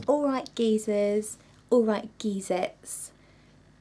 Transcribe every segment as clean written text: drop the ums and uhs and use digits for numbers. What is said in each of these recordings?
Alright geezers, alright geezettes,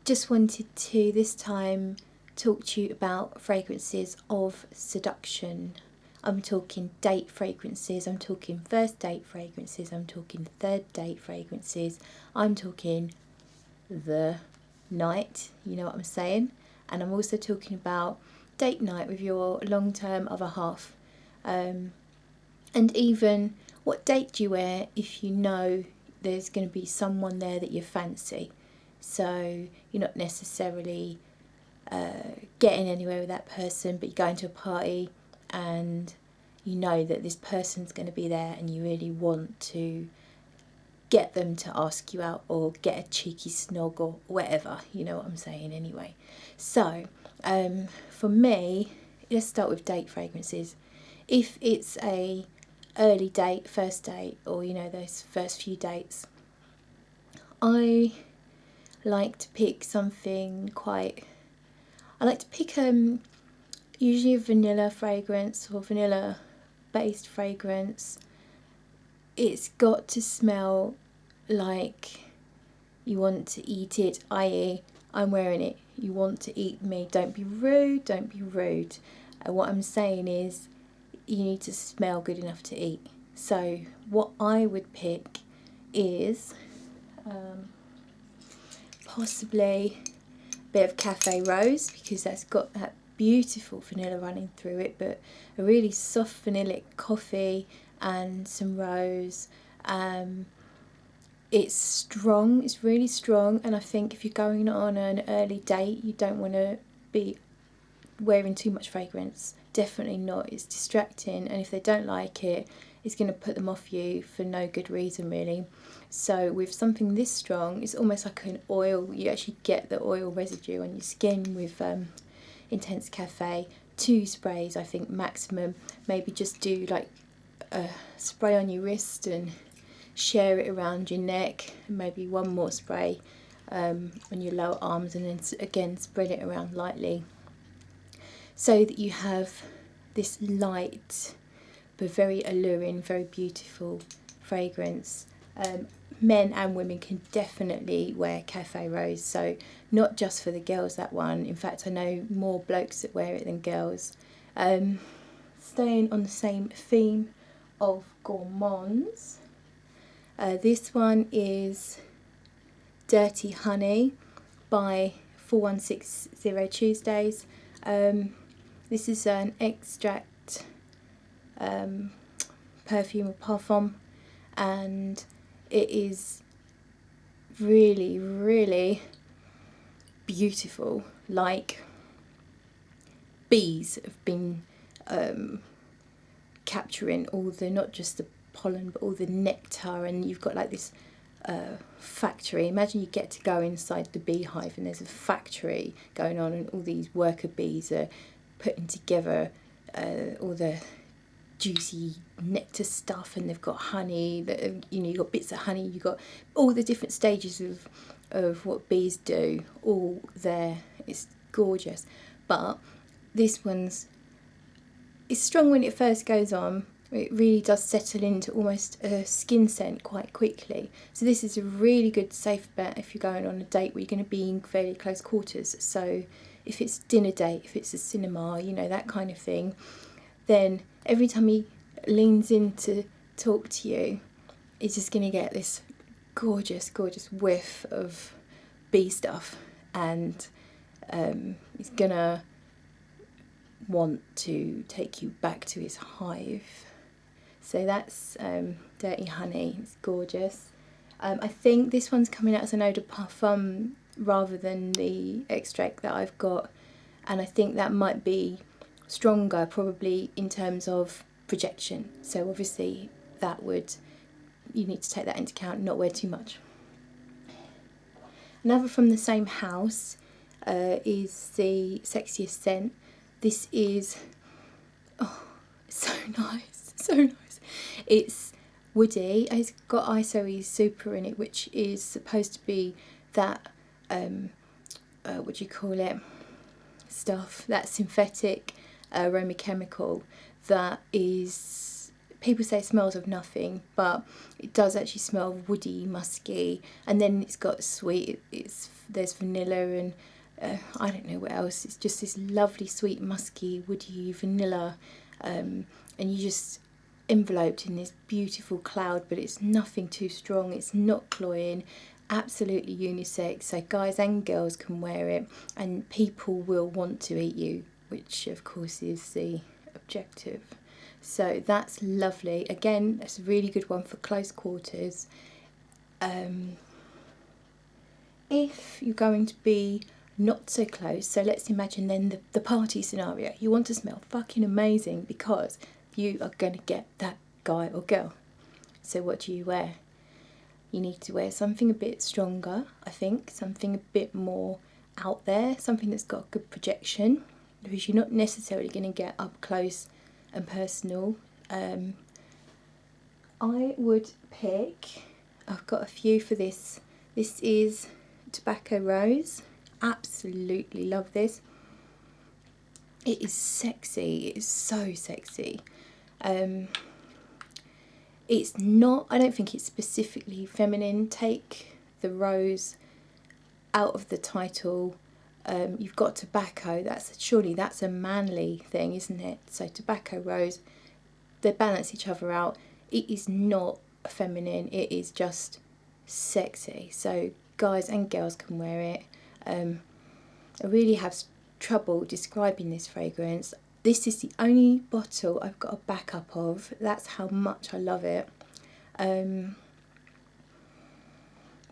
just wanted to this time talk to you about fragrances of seduction. I'm talking date fragrances, I'm talking first date fragrances, I'm talking third date fragrances, I'm talking the night, you know what I'm saying? And I'm also talking about date night with your long-term other half. And even what date do you wear if you know there's going to be someone there that you fancy. So you're not necessarily getting anywhere with that person, but you're going to a party and you know that this person's going to be there and you really want to get them to ask you out or get a cheeky snog or whatever, you know what I'm saying anyway. So for me, let's start with date fragrances. If it's a early date, first date, or you know those first few dates, I like to pick something quite, I like to pick usually a vanilla fragrance or vanilla based fragrance. It's got to smell like you want to eat it, i.e. I'm wearing it, you want to eat me. Don't be rude, don't be rude. What I'm saying is you need to smell good enough to eat. So what I would pick is possibly a bit of Cafe Rose, because that's got that beautiful vanilla running through it, but a really soft vanillic coffee and some rose. It's strong, it's really strong, and I think if you're going on an early date, you don't want to be wearing too much fragrance. Definitely not, it's distracting, and if they don't like it, it's going to put them off you for no good reason really. So with something this strong, it's almost like an oil, you actually get the oil residue on your skin with Intense Cafe. 2 sprays I think maximum, maybe just do like a spray on your wrist and share it around your neck, and maybe one more spray on your lower arms, and then again spread it around lightly, so that you have this light but very alluring, very beautiful fragrance. Men and women can definitely wear Cafe Rose, so not just for the girls, that one. In fact, I know more blokes that wear it than girls. Staying on the same theme of gourmands, this one is Dirty Honey by 4160 Tuesdays. This is an extract perfume or parfum, and it is really, really beautiful. Like bees have been capturing all the, not just the pollen, but all the nectar, and you've got like this factory. Imagine you get to go inside the beehive and there's a factory going on, and all these worker bees are putting together all the juicy nectar stuff, and they've got honey that, you know, you've got bits of honey, you've got all the different stages of what bees do all there. It's gorgeous. But this one's, it's strong when it first goes on. It really does settle into almost a skin scent quite quickly. So this is a really good safe bet if you're going on a date where you're going to be in fairly close quarters. So if it's dinner date, if it's a cinema, you know, that kind of thing, then every time he leans in to talk to you, he's just going to get this gorgeous, gorgeous whiff of bee stuff, and he's going to want to take you back to his hive. So that's Dirty Honey. It's gorgeous. I think this one's coming out as an eau de parfum rather than the extract that I've got, and I think that might be stronger probably in terms of projection. So obviously that would, you need to take that into account, not wear too much. Another from the same house is the Sexiest Scent. This is, oh, so nice, so nice. It's woody, it's got ISOE Super in it, which is supposed to be that, what do you call it, stuff, that synthetic aroma chemical that is people say it smells of nothing, but it does actually smell woody, musky, and then it's got sweet. There's vanilla and I don't know what else. It's just this lovely, sweet, musky, woody vanilla, and you just enveloped in this beautiful cloud. But it's nothing too strong. It's not cloying. Absolutely unisex, so guys and girls can wear it, and people will want to eat you, which of course is the objective. So that's lovely. Again, that's a really good one for close quarters. If you're going to be not so close, so let's imagine then the party scenario. You want to smell fucking amazing because you are going to get that guy or girl. So what do you wear? You need to wear something a bit stronger, I think, something a bit more out there, something that's got good projection, because you're not necessarily going to get up close and personal. I would pick, I've got a few for this. This is Tobacco Rose. Absolutely love this. It is sexy. It is so sexy. It's not, I don't think it's specifically feminine. Take the rose out of the title. You've got tobacco, surely that's a manly thing, isn't it? So Tobacco Rose, they balance each other out. It is not feminine, it is just sexy. So guys and girls can wear it. I really have trouble describing this fragrance. This is the only bottle I've got a backup of. That's how much I love it.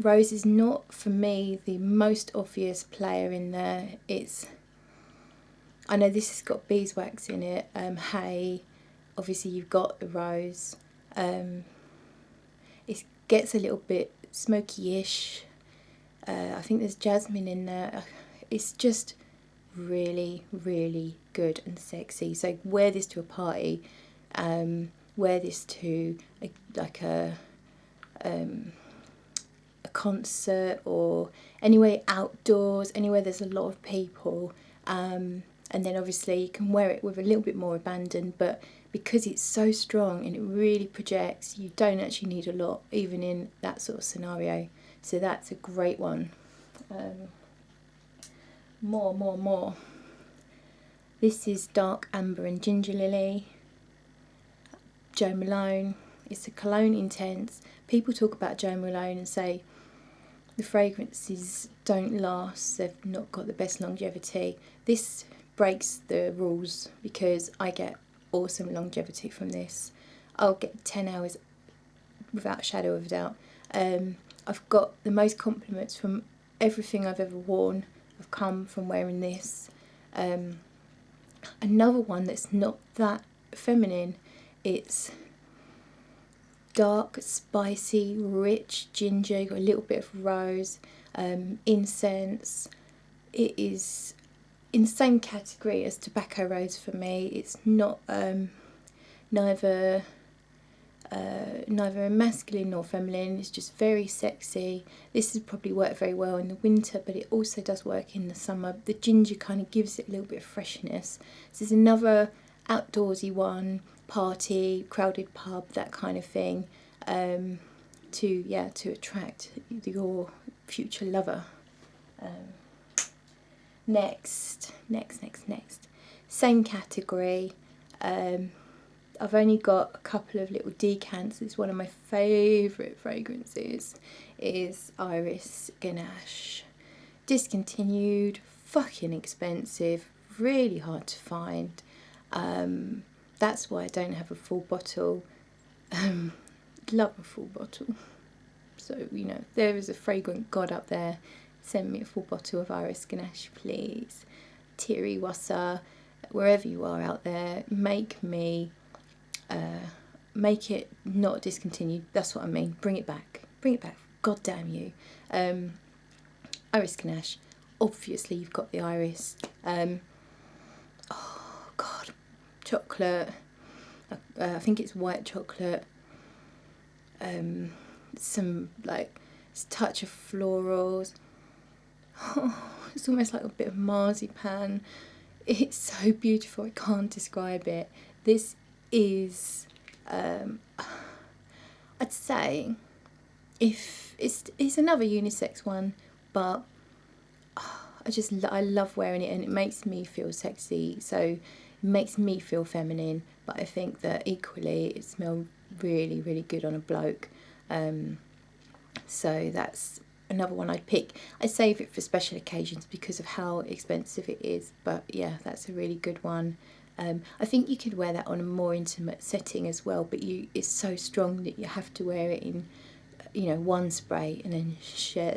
Rose is not, for me, the most obvious player in there. I know this has got beeswax in it. Hay, obviously you've got the rose. It gets a little bit smoky-ish. I think there's jasmine in there. It's just really, really good and sexy. So wear this to a party. Wear this to a concert, or anywhere outdoors, anywhere there's a lot of people, and then obviously you can wear it with a little bit more abandon, but because it's so strong and it really projects, you don't actually need a lot even in that sort of scenario. So that's a great one. More. This is Dark Amber and Ginger Lily, Jo Malone. It's a cologne intense. People talk about Jo Malone and say the fragrances don't last, they've not got the best longevity. This breaks the rules because I get awesome longevity from this. I'll get 10 hours without a shadow of a doubt. I've got the most compliments from everything I've ever worn have come from wearing this. Another one that's not that feminine, it's dark, spicy, rich ginger. You've got a little bit of rose, incense. It is in the same category as Tobacco Rose for me. It's not neither masculine nor feminine. It's just very sexy. This would probably work very well in the winter, but it also does work in the summer. The ginger kind of gives it a little bit of freshness. This is another outdoorsy one, party, crowded pub, that kind of thing, to attract your future lover. Next. Same category. I've only got a couple of little decants. It's one of my favourite fragrances. Is Iris Ganache. Discontinued, fucking expensive, really hard to find. That's why I don't have a full bottle. Love a full bottle. So, there is a fragrant god up there. Send me a full bottle of Iris Ganache, please. Thierry Wassa, wherever you are out there, make it not discontinued. That's what I mean. Bring it back. God damn you. Iris Ganache. Obviously, you've got the iris. Oh God, chocolate. I think it's white chocolate. Some touch of florals. Oh, it's almost like a bit of marzipan. It's so beautiful. I can't describe it. This is I'd say if it's another unisex one, but I love wearing it, and it makes me feel sexy, so it makes me feel feminine, but I think that equally it smells really, really good on a bloke. So that's another one I'd pick. I save it for special occasions because of how expensive it is, but yeah, that's a really good one. I think you could wear that on a more intimate setting as well, but it's so strong that you have to wear it in, one spray and then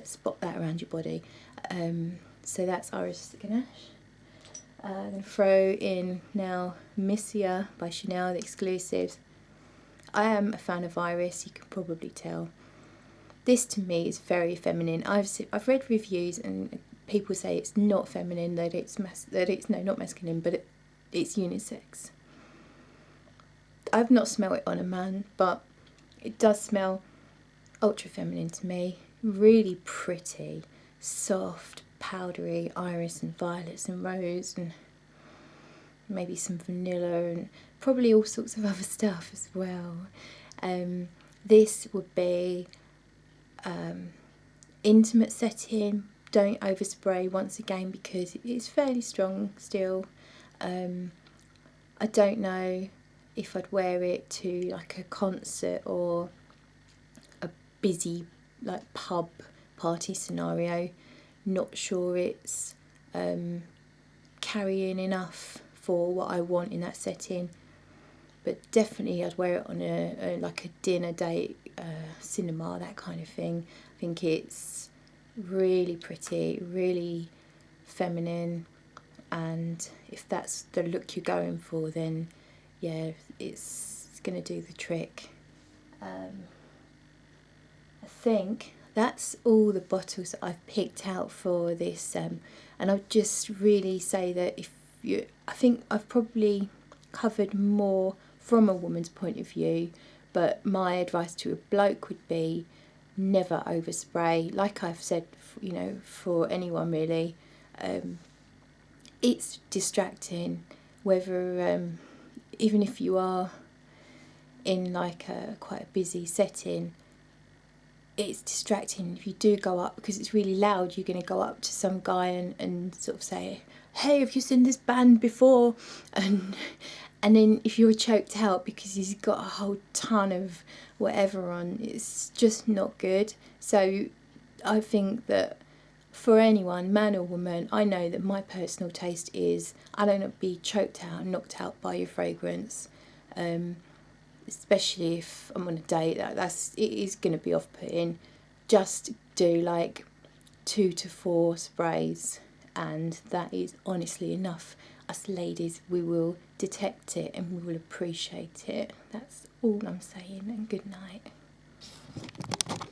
spot that around your body. So that's Iris Ganache. I'm going to throw in now Misha by Chanel, the exclusives. I am a fan of Iris, you can probably tell. This to me is very feminine. I've read reviews and people say it's not feminine, that it's not masculine, but it's unisex. I've not smelled it on a man, but it does smell ultra feminine to me. Really pretty, soft, powdery iris and violets and rose and maybe some vanilla and probably all sorts of other stuff as well. This would be intimate setting. Don't overspray once again because it's fairly strong still. I don't know if I'd wear it to like a concert or a busy like pub party scenario. Not sure it's carrying enough for what I want in that setting, but definitely I'd wear it on a like a dinner date, cinema, that kind of thing. I think it's really pretty, really feminine, and if that's the look you're going for, then yeah, it's going to do the trick. I think that's all the bottles that I've picked out for this, and I'll just really say that I think I've probably covered more from a woman's point of view, but my advice to a bloke would be never overspray. Like I've said, for anyone really, it's distracting, whether even if you are in like quite a busy setting. It's distracting if you do go up, because it's really loud. You're going to go up to some guy and sort of say, hey, have you seen this band before? And then if you're choked out because he's got a whole ton of whatever on, it's just not good. So I think that for anyone, man or woman, I know that my personal taste is I don't want to be choked out and knocked out by your fragrance. Especially if I'm on a date, it is going to be off-putting. Just do like 2 to 4 sprays, and that is honestly enough. Us ladies, we will detect it and we will appreciate it. That's all I'm saying, and good night.